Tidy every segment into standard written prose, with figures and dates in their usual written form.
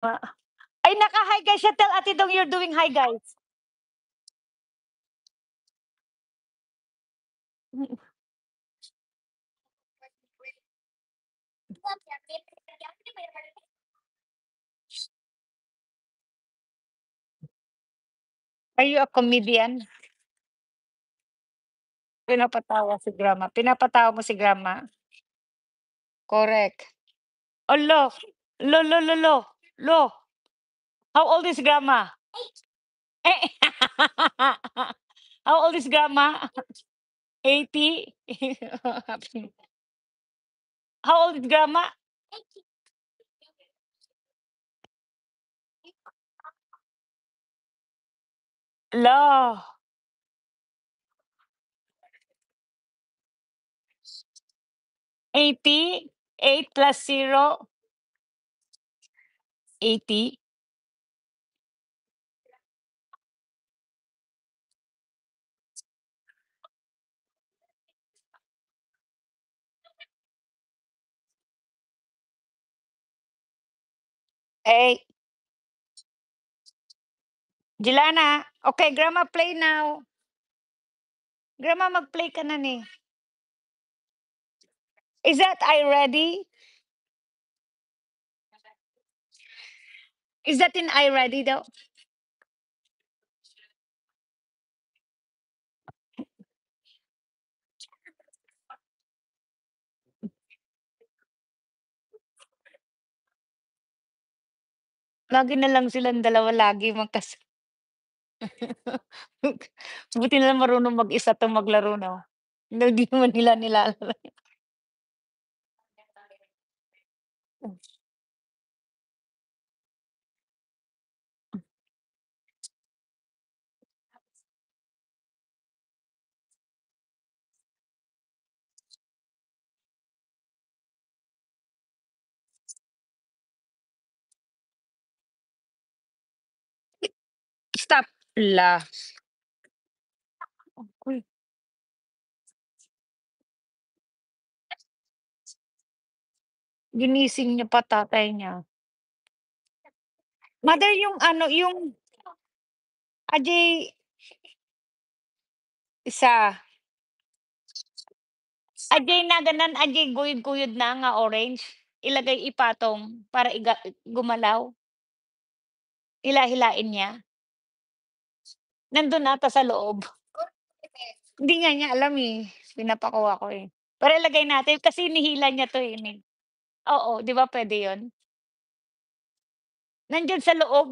Ma ay, naka-hi guys siya. Tell Ate Dong you're doing hi, guys. Mm. Are you a comedian? Pinapatawa mo si grandma? Correct. Hala, lo, lo, lo, lo, lo, how old is grandma? Eh, how old is grandma? 80? How old is grandma? Hala, 80? 8 plus 0, 80? Eh, Jelana, okay, grandma play now. Grandma mag-play ka na ni. Is that I ready? Is that in I ready daw? Lagi na lang silang dalawa lagi buti na lang marunong mag-isa 'tong maglaro 'no? Hindi naman nila nilalaro. Stop. La, uy, ginising niya pa tatay niya. Mother yung ano, yung Ajay isa, Ajay na ganan, Ajay guyod-guyod na nga orange, ilagay ipatong para gumalaw, hila-hilain niya. Nandun ata sa loob. Hindi nga niya alam, eh, pinapakuha ko, eh. Pero ilagay natin kasi hinihila niya 'to, eh, oo, 'di ba puwede yun? Nandiyan sa loob.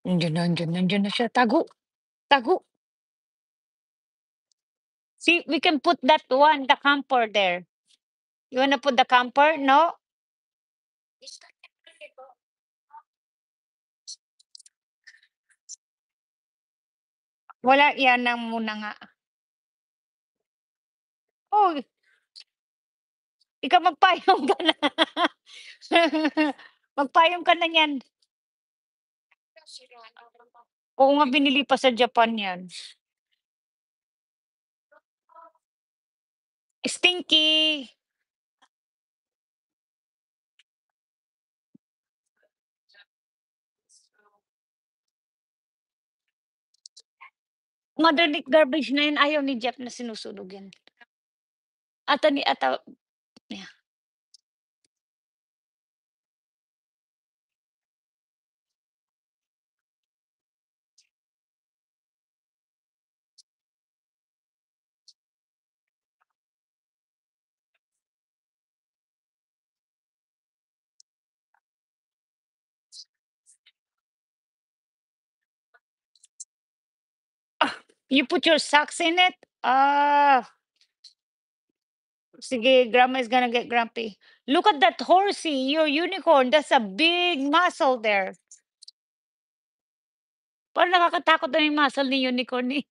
Nandiyan na siya, tago, tago. See, we can put that one, the camper there. You wanna put the camper, no? Wala, 'yan na muna nga. Oh, ikaw magpayong ka na. Magpayong ka na niyan. Oo nga, binili pa sa Japan 'yan. Stinky. Mothernic garbage na 'yan, ayaw ni Jeff na sinusunog 'yan. Yeah. You put your socks in it? Ah, sige, grandma is gonna get grumpy. Look at that horsey, your unicorn, that's a big muscle there. Parang nakakatakot na yung muscle ni unicorn, eh.